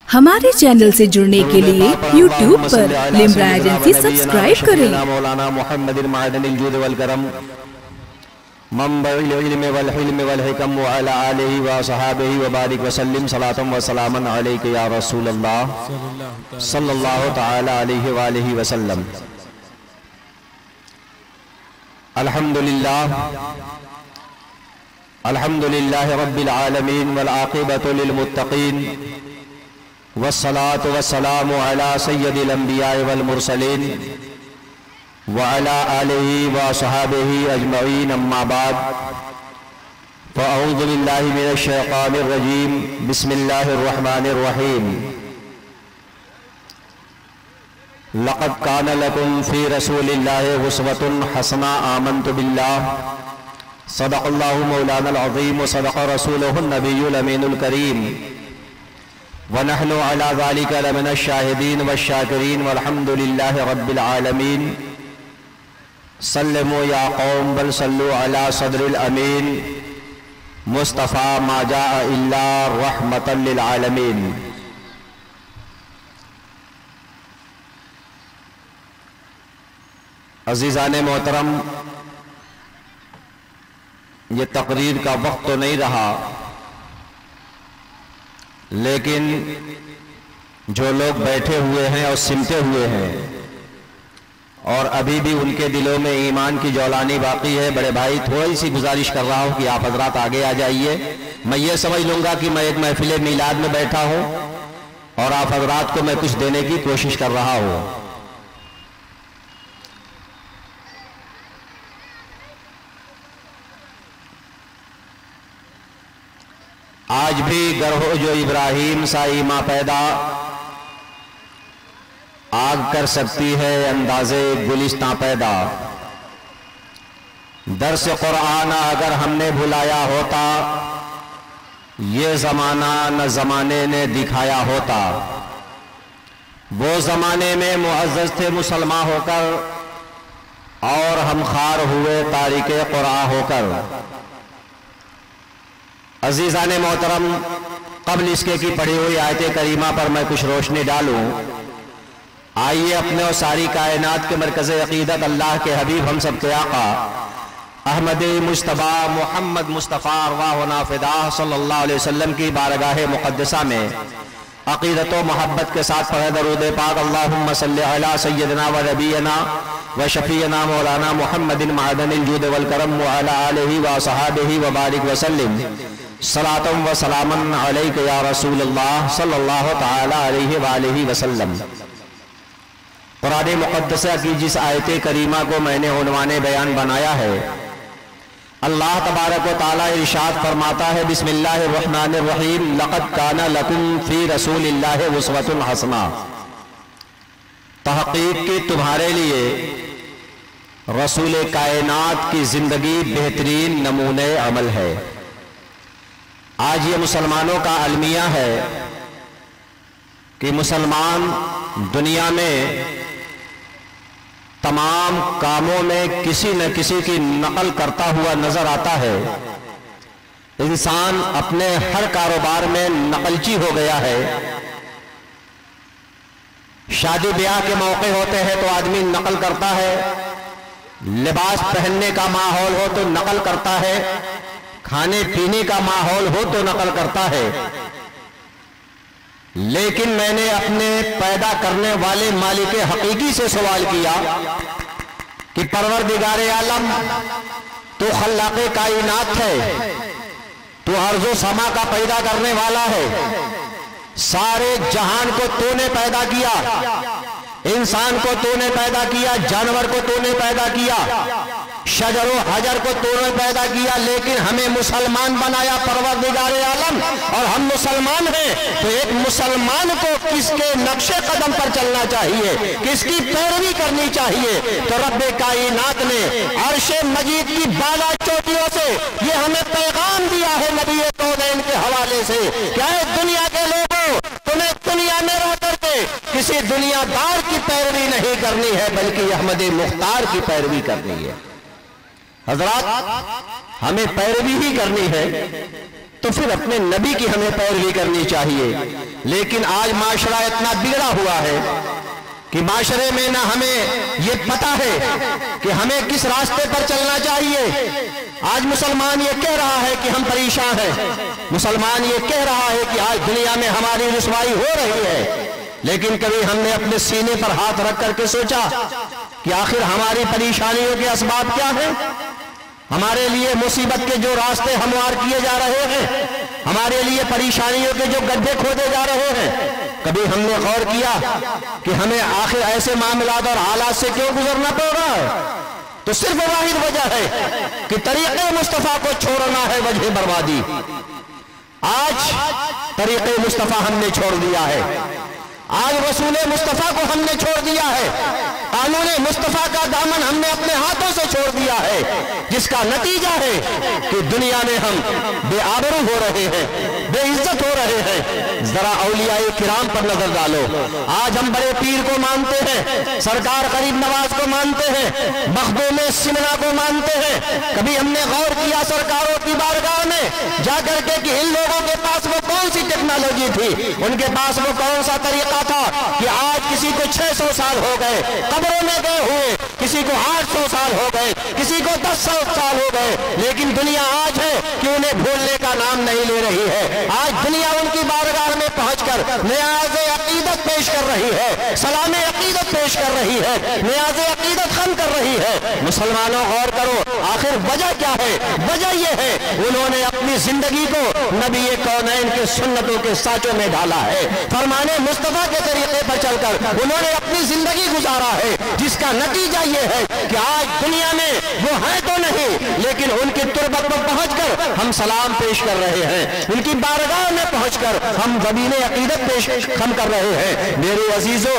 हमारे चैनल से जुड़ने के लिए YouTube पर लिम्रा एजेंसी सब्सक्राइब करें। मौलाना मुहम्मदिन मादनिल जूद वल करम मंबइल इल्म वल हिल्म वल हिकम व अला आलिहि व सहाबिहि व बारिक व सल्लिम सलातम व सलामन अलैका या रसूल अल्लाह सल्लल्लाहु तआला अलैहि व आलिहि व सल्लम। अल्हम्दुलिल्लाह अल्हम्दुलिल्लाहि रब्बिल आलमीन वल आक़िबतु लिल मुत्तक़ीन वस्सलातु वस्सलामु अला सय्यदिल अंबिया वल मुरसलीन व अला आलिहि व सहाबिहि अजमईन अम्मा बाद फ़अऊज़ु बिल्लाहि मिनश शैतानिर रजीम बिस्मिल्लाहिर रहमानिर रहीम। लक़द कान लकुम फ़ी रसूलिल्लाहि उस्वतुन हसना आमन्तु बिल्लाह सदक़ल्लाहु मौलानल अज़ीम व सदक़ रसूलुहुन नबियुल अमीनुल करीम व नहनु अला ज़ालिका लमिनश शाहिदीन वश्शाकिरीन वल्हम्दुलिल्लाहि रब्बिल आलमीन। सल्लिमू या कौम बल सल्लू अला सदरिल अमीन मुस्तफ़ा मा जाअ इल्ला रहमतन लिल आलमीन। अज़ीज़ाने मोहतरम, ये तकरीर का वक्त तो नहीं रहा, लेकिन जो लोग बैठे हुए हैं और सिमटे हुए हैं और अभी भी उनके दिलों में ईमान की जौलानी बाकी है, बड़े भाई थोड़ी सी गुजारिश कर रहा हूँ कि आप हजरात आगे आ जाइए। मैं ये समझ लूँगा कि मैं एक महफिल मीलाद में बैठा हूँ और आप हजरात को मैं कुछ देने की कोशिश कर रहा हूँ। आज भी गरहो जो इब्राहिम सा ईमा पैदा, आग कर सकती है अंदाज़े गुलिस्तां पैदा। दर्स कुरान अगर हमने भुलाया होता, ये ज़माना न ज़माने ने दिखाया होता। वो ज़माने में मुअज़्ज़ज़ थे मुसलमान होकर और हम खार हुए तारिके कुरान होकर। अज़ीज़ाने मोहतरम, क़ब्ल इसके की पढ़ी हुई आयत करीमा पर मैं कुछ रोशनी डालूं। आइए अपने और सारी कायनात के मरकज़ अक़ीदत अल्लाह के हबीब हम सब के आका अहमद मुज्तबा मोहम्मद मुस्तफ़ा अरवाह नाफ़िदा सल्लल्लाहु अलैहि वसल्लम की बारगाह मुक़द्दसा में अक़ीदत व मोहब्बत के साथ पढ़े दरूद पाक अल्लाहुम्मा सल्लि अला सय्यदना व नबीना व शफ़ीना मौलाना मुहम्मदिन मादनिल जूद वल करम व अला आलिहि व सहाबिहि व बारिक व सल्लिम सलातम व सलामन अलैका या रसूल अल्लाह सल्लल्लाहु तआला अलैहि व आलिहि वसल्लम। कुरान मुक़द्दसा की जिस आयत करीमा को मैंने उन्वाने बयान बनाया है, अल्लाह तबारक व तआला इरशाद फरमाता है, बिस्मिल्लाहिर रहमानिर रहीम, लक़द काना लकुम फ़ी रसूलिल्लाहि उस्वतुन हसना। तहक़ीक़ की तुम्हारे लिए रसूल कायनात की जिंदगी बेहतरीन नमूने अमल है। आज ये मुसलमानों का अलमिया है कि मुसलमान दुनिया में तमाम कामों में किसी न किसी की नकल करता हुआ नजर आता है। इंसान अपने हर कारोबार में नकलची हो गया है। शादी ब्याह के मौके होते हैं तो आदमी नकल करता है, लिबास पहनने का माहौल हो तो नकल करता है, खाने पीने का माहौल हो तो नकल करता है। लेकिन मैंने अपने पैदा करने वाले मालिक हकीकी से सवाल किया कि परवरदिगारे आलम, तू खल्लाक़े कायनात है, तू अर्ज़ो समा का पैदा करने वाला है, सारे जहान को तूने पैदा किया, इंसान को तूने पैदा किया, जानवर को तूने पैदा किया, शजर व हजर को तूने पैदा किया, लेकिन हमें मुसलमान बनाया परवरदिगारे आलम, और हम मुसलमान हैं तो एक मुसलमान को किसके नक्शे कदम पर चलना चाहिए, किसकी पैरवी करनी चाहिए। तो रब्बे कायनात ने अर्शे मजीद की बाला चोटियों से ये हमें पैगाम दिया है नबी कौनैन के हवाले से, क्या है दुनिया के लोगों, तुम्हें दुनिया में रह करके किसी दुनियादार की पैरवी नहीं करनी है, बल्कि अहमद मुख्तार की पैरवी करनी है। हजरात, हमें पैरवी ही करनी है तो फिर अपने नबी की हमें पैरवी करनी चाहिए। لیکن آج معاشرہ اتنا بگڑا ہوا ہے کہ معاشرے میں نہ ہمیں یہ پتا ہے کہ ہمیں کس راستے پر چلنا چاہیے۔ آج مسلمان یہ کہہ رہا ہے کہ ہم پریشان ہیں، مسلمان یہ کہہ رہا ہے کہ آج دنیا میں ہماری رسوائی ہو رہی ہے، لیکن کبھی ہم نے اپنے سینے پر ہاتھ رکھ کر کے سوچا کہ آخر ہماری پریشانیوں کے اسباب کیا ہیں؟ ہمارے لیے مصیبت کے جو راستے ہموار کیے جا رہے ہیں، ہمارے لیے پریشانیوں کے جو گڈھے کھودے جا رہے ہیں، کبھی ہم نے غور کیا کہ ہمیں آخر ایسے معاملات اور حالات سے کیوں گزرنا پڑ رہا ہے؟ تو صرف واحد وجہ ہے کہ طریقے مصطفیٰ کو چھوڑنا ہے وجہ بربادی۔ آج طریقے مصطفیٰ ہم نے چھوڑ دیا ہے، آج رسول مصطفیٰ کو ہم نے چھوڑ دیا ہے، قانون مصطفیٰ کا دامن ہم نے اپنے ہاتھوں سے چھوڑ دیا ہے، جس کا نتیجہ ہے کہ دنیا میں ہم بے آبرو ہو رہے ہیں، بے عزت ہو رہے ہیں۔ ذرا اولیاء کرام پر نظر ڈالو، آج ہم بڑے پیر کو مانتے ہیں، سرکار غریب نواز کو مانتے ہیں، مخدوم سمنا کو مانتے ہیں۔ کبھی ہم نے غور کیا سرکاروں کی بارگاہ میں جا کر کے کہ ان لوگوں کے پاس وہ کون سی ٹیکنالوجی تھی، ان کے پاس وہ کون سا طریقہ تھا کہ آج کسی کو 600 سال ہو گئے قبروں میں گئے ہوئے، کسی کو 800 سال ہو گئے، کسی کو 1000 سال ہو گئے، لیکن دنیا آج ہے کہ انہیں بھولنے کا نام نہیں لے رہی ہے۔ آج دنیا ان کی بارگاہ میں پہنچ کر نیاز عقیدت پیش کر رہی ہے، سلام عقیدت پیش کر رہی ہے، نیاز عقیدت خم کر رہی ہے۔ مسلمانوں غور کرو، آخر وجہ کیا ہے؟ وجہ یہ ہے انہوں نے اپنی زندگی کو نبی کونین کے سنتوں کے سانچوں میں ڈالا ہے، فرمان مصطفیٰ کے طریقے پر چل کر انہوں نے اپنی زندگی گزارا ہے، جس کا نتیجہ یہ ہے کہ آج دنیا میں وہ ہیں تو نہیں، لیکن ان کی تربت پر پہنچ کر ہم سلام پیش کر رہے ہیں، ان کی بارگاہ میں پہنچ کر ہم زمین عقیدت پیش خم کر رہے ہیں۔ میرے عزیزو،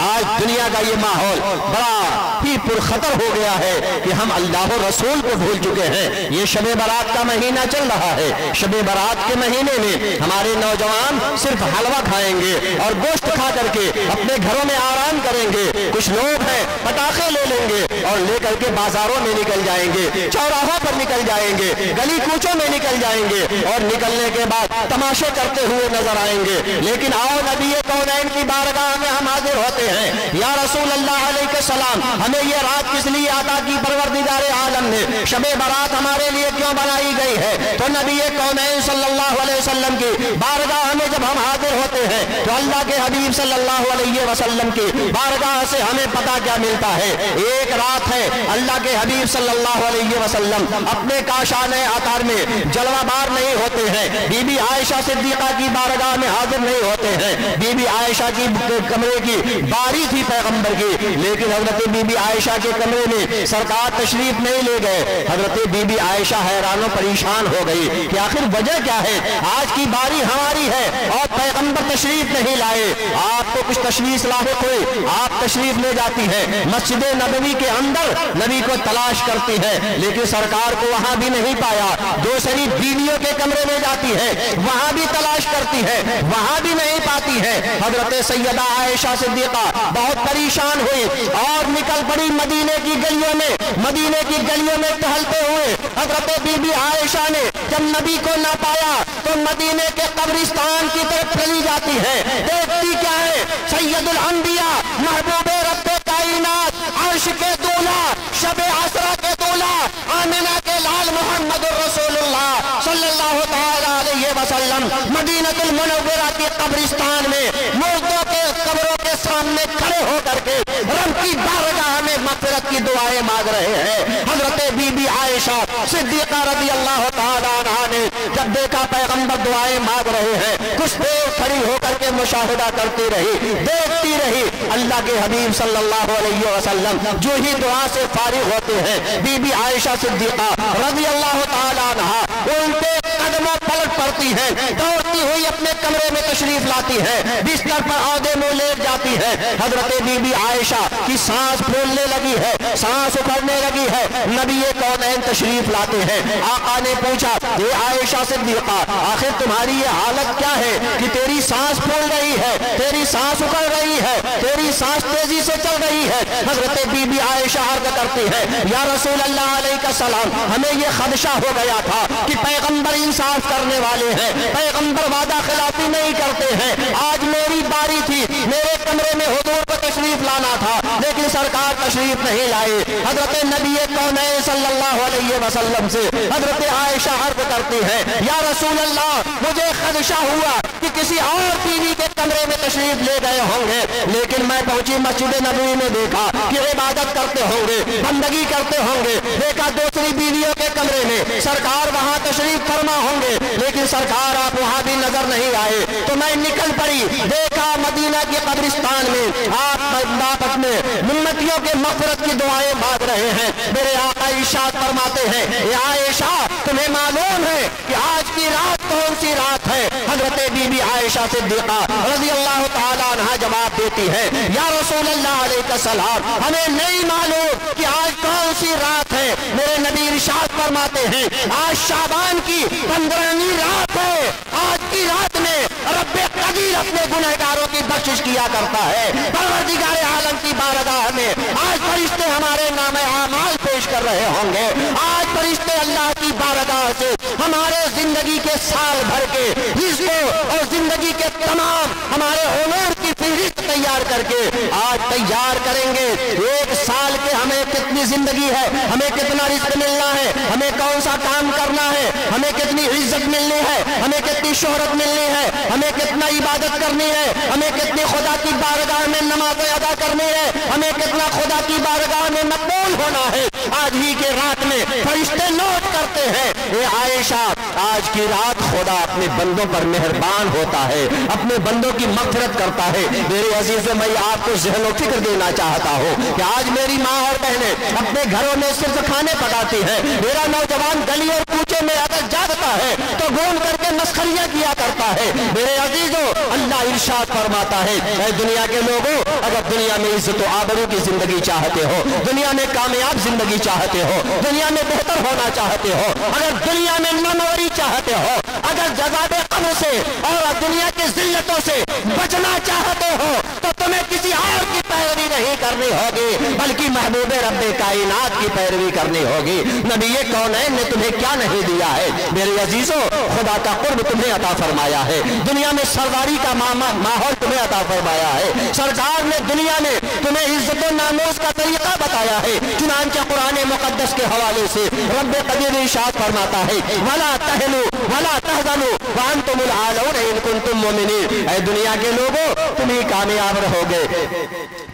آج دنیا کا یہ ماحول بڑا ہی پرخطر ہو گیا ہے کہ ہم اللہ و رسول کو بھول چکے ہیں۔ یہ شب برات کا مہینہ چل رہا ہے، شب برات کے مہینے میں ہمارے نوجوان صرف حلوہ کھائیں گے اور گوشت کھا کر کے اپنے گھروں میں آرام کریں گے۔ کچھ لوگ ہیں پٹاخے لے لیں گے اور لے کر کے بازاروں میں نکل جائیں گے، چوراہوں پر نکل جائیں گے، گلی کوچوں میں نکل جائیں گے، اور نکلنے کے بعد تماشے کرتے ہوئے نظر آئیں گے۔ لیکن آؤ نبی کونین کی بارگاہ میں ہم حاضر ہوتے ہیں، یا رسول اللہ علیہ السلام، ہمیں یہ رات کس لیے عطا کی پروردگار عالم نے؟ شب برات ہمارے لیے کیوں بنائی گئی ہے؟ تو نبی کونین صلی اللہ علیہ وسلم کی بارگاہ میں جب ہم حاضر ہوتے ہیں تو اللہ کے حبیب صلی اللہ علیہ وسلم کی بارگاہ سے ہمیں پتہ کیا ملتا ہے؟ ایک رات ہے اللہ کے حبیب صلی اللہ علیہ وسلم اپنے کاشانِ عطار میں جلوہ بار نہیں ہوتے ہیں، بی بی عائشہ صدیقہ کی بارگاہ میں حاضر نہیں ہوتے ہیں۔ بی بی عائشہ کی کمرے کی باری تھی پیغمبر کی، لیکن حضرت بی بی عائشہ کے کمرے میں سرکار تشریف نہیں لے گئے۔ حضرت بی بی عائشہ حیران و پریشان ہو گئی کہ آخر وجہ کیا ہے؟ آج کی باری ہماری ہے اور پیغمبر تشریف نہیں لائے۔ آپ کو کچھ تشویش لاحق ہوئی، آپ تشریف لے جاتی ہیں مسجد نبوی کے اندر، نبی کو تلاش کرتی ہے، لیکن سرکار کو وہاں بھی نہیں پایا۔ دوسری بیویوں کے کمرے میں جاتی ہے، وہاں بھی تلاش کرتی ہے، وہاں بھی نہیں پاتی ہے۔ حضرت سیدہ عائشہ صدیقہ بہت پریشان ہوئی اور نکل پڑی مدینے کی گلیوں میں۔ مدینے کی گلیوں میں ٹہلتے ہوئے حضرت بی بی عائشہ نے جب نبی کو نہ پایا تو مدینے کے قبرستان کی طرف چلی جاتی ہے۔ دیکھتی کیا ہے؟ سید الانبیاء، محبوب رب کائنات، عرش کے دولہ، شب عسرہ کے دولہ، آمنہ کے لال محمد رسول اللہ صلی اللہ تعالی علیہ وسلم مدینہ المنورہ کی قبرستان میں مردوں کے قبروں کے سامنے کھڑے ہو کر کے رب کی بارگاہ میں مغفرت کی دعائیں مانگ رہے ہیں۔ حضرت بی بی عائشہ صدیقہ رضی اللہ تعالی عنہا نے جب دیکھا پیغمبر دعائیں مانگ رہے ہیں، کچھ دیر کھڑی ہو کر کے مشاہدہ کرتی رہی، دیکھتی رہی۔ اللہ کے حبیب صلی اللہ علیہ وسلم جو ہی دعا سے فارغ ہوتے ہیں، بی بی عائشہ صدیقہ رضی اللہ تعالی عنہا ان کے قدموں پلٹ پڑتی ہیں، دوڑتی ہوئی اپنے کمرے میں تشریف لاتی ہے، بستر پر عہدے منہ لیٹ جاتی ہے۔ حضرت بی بی عائشہ کی سانس پھولنے لگی ہے، سانس اکھڑنے لگی ہے۔ نبی کونین تشریف لاتے ہیں، آقا نے پوچھا، اے عائشہ صدیقہ، آخر تمہاری یہ حالت کیا ہے کہ تیری سانس پھول رہی ہے، تیری سانس اکھڑ رہی ہے؟ तेरी सांस तेजी से चल रही है। हजरत बीबी आयशा अर्ज करती है, या रसूल अल्लाह अलैका सलाम, हमें ये खदशा हो गया था कि पैगंबर इंसाफ करने वाले हैं, पैगंबर वादा खिलाफी नहीं करते हैं। आज मेरी बारी थी, मेरे कमरे में हुजूर को तशरीफ लाना था, लेकिन सरकार तशरीफ नहीं लाए। हजरत नबी कौनैन सल्लल्लाहु अलैहि वसल्लम से हजरत आयशा अर्ज करती है, या रसूल अल्लाह, मुझे खदशा हुआ कि किसी और बीवी के कमरे में तशरीफ ले गए होंगे, लेकिन मैं पहुंची मस्जिद नबवी में देखा कि इबादत करते होंगे, बंदगी करते होंगे। देखा दूसरी बीवियों के कमरे में सरकार वहां तशरीफ फरमा होंगे, लेकिन सरकार आप वहां भी नजर नहीं आए। तो मैं निकल पड़ी, देखा मदीना के कब्रिस्तान में आप अपने उम्मतियों के मग़फ़िरत की दुआएं मांग रहे हैं। मेरे आका इरशाद फरमाते हैं, या आयशा, तुम्हें मालूम है कि आज की रात कौन सी रात है? हजरत बीबी आयशा सिद्दीक़ा रज़ियल्लाहु ताला अन्हा जवाब देती है, या रसूल अल्लाह अलैका सलाम, हमें नहीं मालूम कि आज कौन सी रात है। मेरे नबी इरशाद फरमाते हैं, आज शाबान की 15वीं रात है। आज की रात में रब्बे कदीर अपने गुनहगारों की बख्शिश किया करता है। परवरदिगार आलम की बारगाह में आज फरिश्ते हमारे नाम आमाल पेश कर रहे होंगे। आज फरिश्ते अल्लाह की बारगाह से हमारे जिंदगी के साल भर के रिज़्क़ और जिंदगी के तमाम हमारे उमूर की फहरिस्त तैयार करके आज तैयार करेंगे। एक साल के हमें कितनी जिंदगी है, हमें कितना रिज़्क़ मिलना है, हमें कौन सा काम करना है, हमें कितनी इज्जत मिलनी है, हमें कितनी शोहरत मिलनी है, हमें कितना इबादत करनी है, हमें कितनी खुदा की बारगाह में नमाज़ें अदा करनी है, हमें कितना खुदा की बारगाह में मकबूल होना है। आज ही के रात में फरिश्ते नोट करते हैं, ये आयशा, आज की रात खुदा अपने बंदों पर मेहरबान होता है, अपने बंदों की मग़फ़िरत करता है। मेरे अजीज़ों, मैं आपको ज़हन और फिक्र देना चाहता हूँ कि आज मेरी माँ और बहनें अपने घरों में सिर्फ खाने पकाती हैं। मेरा नौजवान गली और कूचे में अगर जागता है तो घूम करके मस्खरियाँ किया करता है। मेरे अजीजों, अल्लाह इरशाद फरमाता है, ऐ दुनिया के लोगों, अगर दुनिया में इज्जत व आबरू की जिंदगी चाहते हो, दुनिया में कामयाब जिंदगी चाहते हो, दुनिया में बेहतर होना चाहते हो, अगर दुनिया में मनोरी चाहते हो, अगर जज़ाबे क़ब्र से और दुनिया की जिल्लतों से बचना चाहते हो, तो तुम्हें किसी और की पैरवी नहीं करनी होगी, बल्कि महबूबे रब्बे कायनात की पैरवी करनी होगी। नबी कौनैन ने तुम्हें क्या नहीं दिया है? मेरे अजीजों, खुदा का कुर्ब तुम्हें अता फरमाया है, दुनिया में सरदारी का माहौल तुम्हें अता फरमाया है। सरकार ने दुनिया में तुम्हें इज्जत और नामूस का तरीका बताया है। चुनांचे कुरान मुक़द्दस के हवाले से रब्बे कदीर इरशाद फरमाता है, वला तहनु वला तहज़नु व अंतुमुल आलऊन इन कुंतुम मुमिनीन। ऐ दुनिया के लोगों, तुम ही कामयाब रहोगे,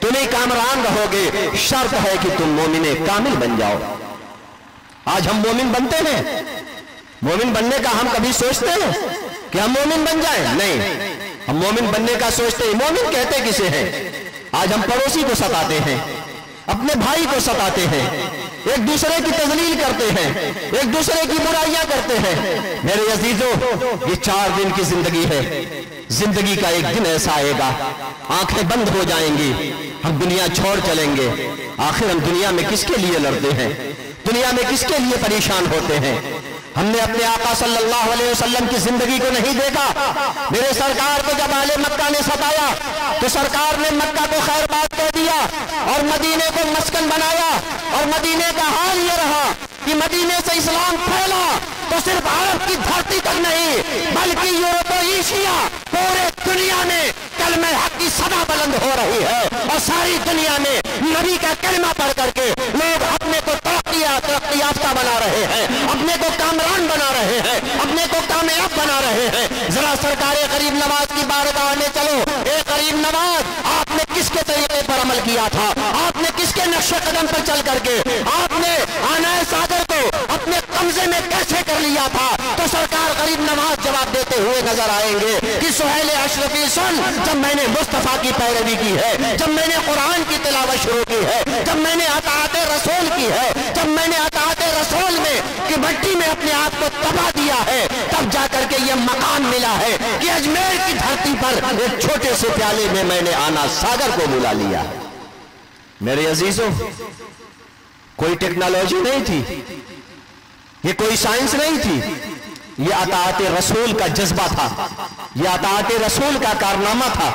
तुम ही कामरान रहोगे, शर्त है कि तुम मोमिने कामिल बन जाओ। आज हम मोमिन बनते हैं? मोमिन बनने का हम कभी सोचते हैं कि हम मोमिन बन जाएं? नहीं, हम मोमिन बनने का सोचते हैं। मोमिन कहते किसे हैं? आज हम पड़ोसी को सताते हैं, अपने भाई को सताते हैं, एक दूसरे की तजलील करते हैं, एक दूसरे की बुराइयां करते हैं। मेरे अजीजों, ये 4 दिन की जिंदगी है। जिंदगी का एक दिन ऐसा आएगा, आंखें बंद हो जाएंगी, हम दुनिया छोड़ चलेंगे। आखिर हम दुनिया में किसके लिए लड़ते हैं? दुनिया में किसके लिए परेशान होते हैं? हमने अपने आका सल्लल्लाहु अलैहि वसल्लम की जिंदगी को नहीं देखा। मेरे सरकार को जब आले मक्का ने सताया तो सरकार ने मक्का को खैरबाद कह दिया और मदीने को मस्कन बनाया। और मदीने का हाल ये रहा कि मदीने से इस्लाम फैला तो सिर्फ अरब की धरती तक नहीं, बल्कि यूरोप और एशिया, पूरे दुनिया में कलमे हक की सदा बुलंद हो रही है। और सारी दुनिया में नबी का कलमा पढ़ करके लोग अपने को तरक्की याफ्ता बना रहे हैं, अपने को कामरान बना रहे हैं, अपने को कामयाब बना रहे हैं। जरा सरकारे गरीब नवाज की बारगाह में चलो। ए गरीब नवाज, आपने किसके तरीके पर अमल किया था? आपने किसके नक्शे कदम पर चल करके आपने आनाए सागर को अपने कब्जे में कैसे कर लिया था? तो सरकार गरीब नवाज जवाब देते हुए नजर आएंगे कि सुहेल अशरफी सुन, जब मैंने मुस्तफा की पैरवी की है, जब मैंने कुरान की तिलावत शुरू की है, जब मैंने अताअते रसूल की है, जब मैंने अताअते रसूल में कि भट्टी में अपने आप को तबाह दिया है, तब जाकर के ये मकाम मिला है कि अजमेर की धरती पर एक छोटे से प्याले में मैंने आना सागर को बुला लिया। मेरे अजीजों, कोई टेक्नोलॉजी नहीं थी, ये कोई साइंस नहीं थी, یہ اطاعت رسول کا جذبہ تھا، یہ اطاعت رسول کا کارنامہ تھا۔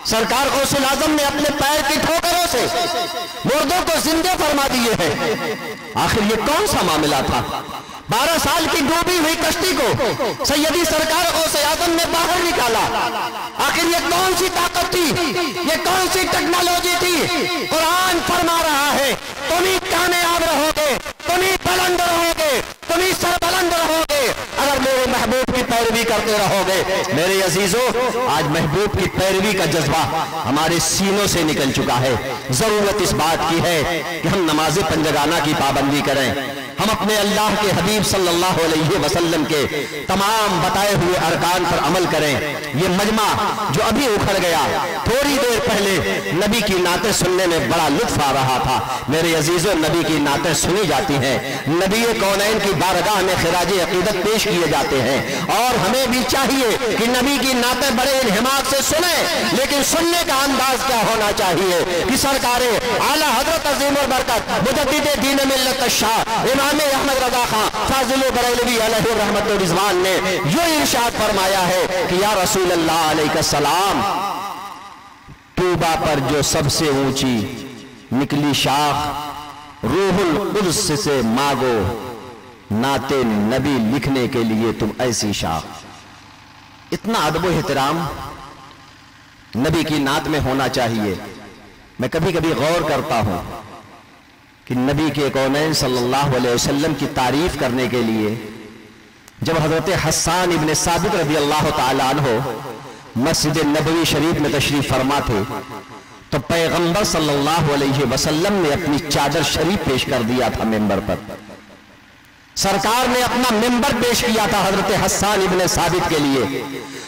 سرکار غوث الاعظم نے اپنے پیر کی ٹھوکروں سے مردوں کو زندہ فرما دیے ہیں۔ آخر یہ کون سا معاملہ تھا؟ 12 سال کی ڈوبی ہوئی کشتی کو سیدی سرکار غوث اعظم نے باہر نکالا۔ آخر یہ کون سی طاقت تھی؟ یہ کون سی ٹیکنالوجی تھی؟ قرآن فرما رہا ہے تم ہی کامیاب رہو گے، تم ہی بلند رہو گے، تم ہی سربلند رہو گے اگر میرے محبوب کی پیروی کرتے رہو گے۔ میرے عزیزوں، آج محبوب کی پیروی کا جذبہ ہمارے سینوں سے نکل چکا ہے۔ ضرورت اس بات کی ہے کہ ہم نماز پنجگانہ کی پابندی کریں، ہم اپنے اللہ کے حبیب صلی اللہ علیہ وسلم کے تمام بتائے ہوئے ارکان پر عمل کریں۔ یہ مجمع جو ابھی اکھڑ گیا، تھوڑی دیر پہلے نبی کی نعتیں سننے میں بڑا لطف آ رہا تھا۔ میرے عزیزوں، نبی کی نعتیں سنی جاتی ہیں، نبی کونین کی بارگاہ میں خراج عقیدت پیش کیے جاتے ہیں، اور ہمیں بھی چاہیے کہ نبی کی نعتیں بڑے انہماک سے سنیں، لیکن سننے کا انداز کیا ہونا چاہیے کہ سرکار اعلیٰ حضرت عظیم البرکت مجدد دین ملت الشاہ امام احمد رضا خان فاضل بریلوی علیہ الرحمت و رضوان نے یوں ارشاد فرمایا ہے کہ یا رسول اللہ علیہ السلام، طوبہ پر جو سب سے اونچی نکلی شاخ، روح القدس سے مانگو نعت نبی لکھنے کے لیے تم ایسی شاخ۔ اتنا ادب و احترام نبی کی نعت میں ہونا چاہیے۔ میں کبھی کبھی غور کرتا ہوں کہ نبی کے کونین صلی اللہ علیہ وسلم کی تعریف کرنے کے لیے جب حضرت حسان ابن ثابت رضی اللہ تعالیٰ عنہ مسجد نبوی شریف میں تشریف فرما تھے تو پیغمبر صلی اللہ علیہ وسلم نے اپنی چادر شریف پیش کر دیا تھا ممبر پر۔ سرکار نے اپنا ممبر پیش کیا تھا حضرت حسان ابن ثابت کے لیے،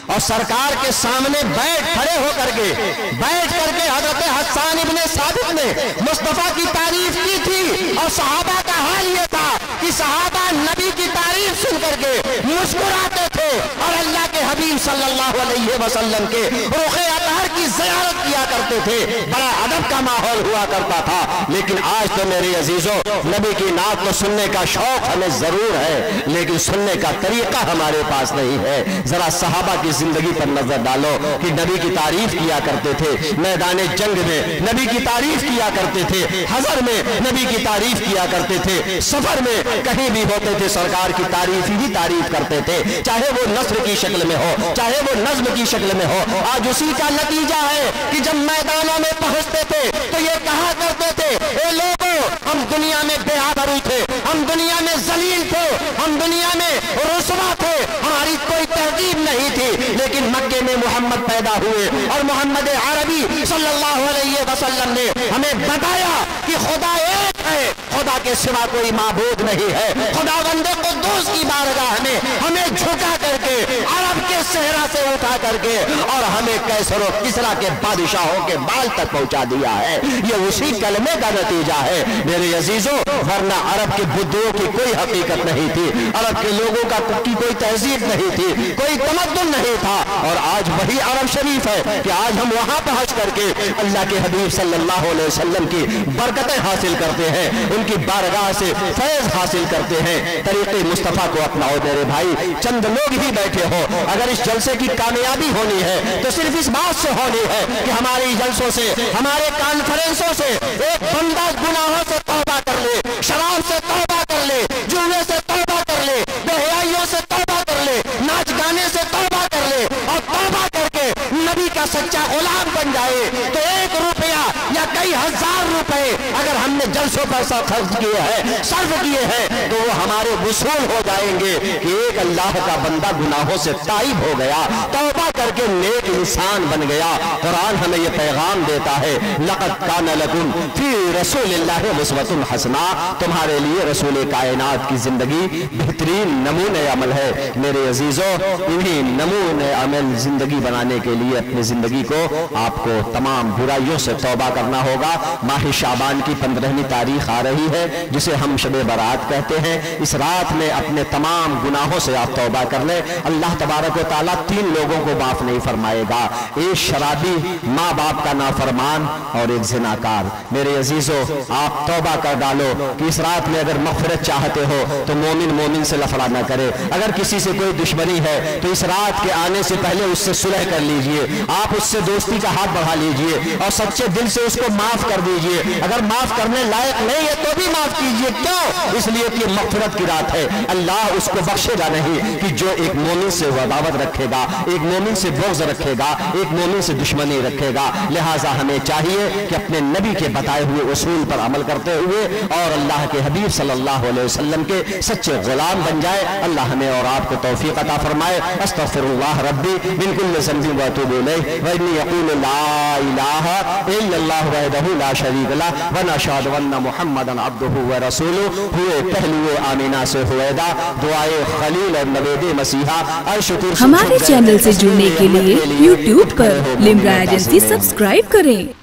اور سرکار کے سامنے کھڑے ہو کر کے حضرت حسان ابن ثابت نے مصطفیٰ کی تعریف کی تھی، اور صحابہ کا حال یہ تھا کہ صحابہ نبی کی تعریف سن کر کے مسکراتے تھے اور اللہ کے حبیب صلی اللہ علیہ وسلم کے رخ اطہر کی زیارت کیا کرتے تھے۔ بڑا ادب کا ماحول ہوا کرتا تھا۔ لیکن آج تو میرے عزیزوں، نبی کی نعت کو سننے کا شوق ہمیں ضرور ہے، لیکن سننے کا طریقہ ہمارے پاس نہیں ہے۔ ذرا صحابہ کی زندگی پر نظر ڈالو کہ نبی کی تعریف کیا کرتے تھے، میدان جنگ میں نبی کی تعریف کیا کرتے تھے، حضر میں نبی کی تعریف کیا کرتے تھے، سفر میں کہیں بھی ہوتے تھے سرکار کی تعریف ہی تعریف کرتے تھے، چاہے وہ نثر کی شکل میں ہو، چاہے وہ نظم کی شکل میں ہو۔ آج اسی کا نتیجہ ہے کہ جب میدانوں میں پہنچتے تھے تو یہ کہا کرتے تھے، اے لوگوں، ہم دنیا میں بے آبرو تھے، ہم دنیا میں ذلیل تھے، ہم دنیا میں رسوا تھے، ہماری کوئی تہذیب نہیں تھی، لیکن مکے میں محمد پیدا ہوئے اور محمد عربی صلی اللہ علیہ وسلم نے ہمیں بتایا کہ خدا ایک ہے، خدا کے سوا کوئی معبود نہیں ہے۔ خداوند قدوس کی بارگاہ میں ہمیں جھکا کر کے عرب کے صحرا سے اٹھا کر کے اور ہمیں کیسر و کسرا کے بادشاہوں کے بال تک پہنچا دیا ہے۔ یہ اسی کلمے کا نتیجہ ہے میرے عزیزوں، ورنہ عرب کے بدھوں کی کوئی حقیقت نہیں تھی، عرب کے لوگوں کی کوئی تہذیب نہیں تھی، کوئی تمدن نہیں تھا۔ اور آج وہی عرب شریف ہے کہ آج ہم وہاں پہنچ کر کے اللہ کے حبیب صلی اللہ علیہ وسلم کی برکتیں حاصل کرتے ہیں، ان کی بارگاہ سے فیض حاصل کرتے ہیں۔ طریقے مصطفیٰ کو اپناؤ میرے بھائی۔ چند لوگ ہی بیٹھے ہو، اگر اس جلسے کی کامیابی ہونی ہے تو صرف اس بات سے ہونی ہے کہ ہماری جلسوں سے، ہمارے کانفرنسوں سے ایک بندہ گناہوں سے توبہ کر لے، شراب سے توبہ کر لے، جوے سے توبہ کر لے، بے حیائیوں سے توبہ کر لے، ناچ گانے سے توبہ کر لے، اور توبہ کر کے نبی کا سچا غلام بن جائے تو 1 روپیہ یا کئی ہزار روپے اگر ہم نے جلسوں پر خرچ کیے ہیں، صرف کیے ہیں، تو وہ ہمارے وصول ہو جائیں گے کہ ایک اللہ کا بندہ گناہوں سے تائب ہو گیا، توبہ کر کے نیک انسان بن گیا۔ قرآن ہمیں یہ پیغام دیتا ہے، لقد کان لکم فی رسول اللہ اسوۃ حسنہ، تمہارے لیے رسول کائنات کی زندگی بہترین نمونہ عمل ہے۔ میرے عزیزوں، انہی نمونہ عمل زندگی بنانے کے لیے اپنی زندگی کو آپ کو تمام برائیوں سے توبہ کرنا ہوگا۔ ماہ شعبان शाबान की 15वीं तारीख आ रही है, जिसे हम शब बारात कहते हैं। इस रात में अपने तमाम गुनाहों से आप तौबा कर लें। अल्लाह तबारक व तआला 3 लोगों को माफ नहीं फरमाएगा, एक शराबी, माँ बाप का नाफरमान और एक ज़िनाकार। मेरे अजीजों, आप तौबा कर डालो कि इस रात में अगर मग़फ़िरत चाहते हो तो मोमिन से लफड़ा न करे। अगर किसी से कोई दुश्मनी है तो इस रात के आने से पहले उससे सुलह कर लीजिए, आप उससे दोस्ती का हाथ बढ़ा लीजिए और सच्चे दिल से उसको माफ कर दीजिए। अगर माफ करने लायक नहीं है तो भी माफ कीजिए। क्यों? इसलिए कि मग़फ़िरत की रात है। अल्लाह उसको बख्शेगा नहीं कि जो एक मोमिन से अदावत रखेगा, एक मोमिन से बुग़्ज़ रखेगा, एक मोमिन से दुश्मनी रखेगा। लिहाजा हमें चाहिए कि अपने नबी के बताए हुए उसूल पर अमल करते हुए और अल्लाह के हबीब सल्लल्लाहु अलैहि वसल्लम के सच्चे गुलाम बन जाए। अल्लाह हमें और आपको तौफीक अता फरमाए। अस्तग़फिरुल्लाह रब्बी मिन कुल्लि ज़ंबिन व अतूबु इलैहि व इन्नी अक़ूलु ला इलाहा इल्लल्लाहु वहदहु ला शरीक लह व नशहदु अन्न मुहम्मदन अब्दुहु व रसूलुहु। हुए पहलुए आमीना से हुवैदा, दुआए खलील और नवेदे मसीहा। हमारे चैनल से जुड़ने के लिए YouTube पर लिम्रा एजेंसी सब्सक्राइब करें।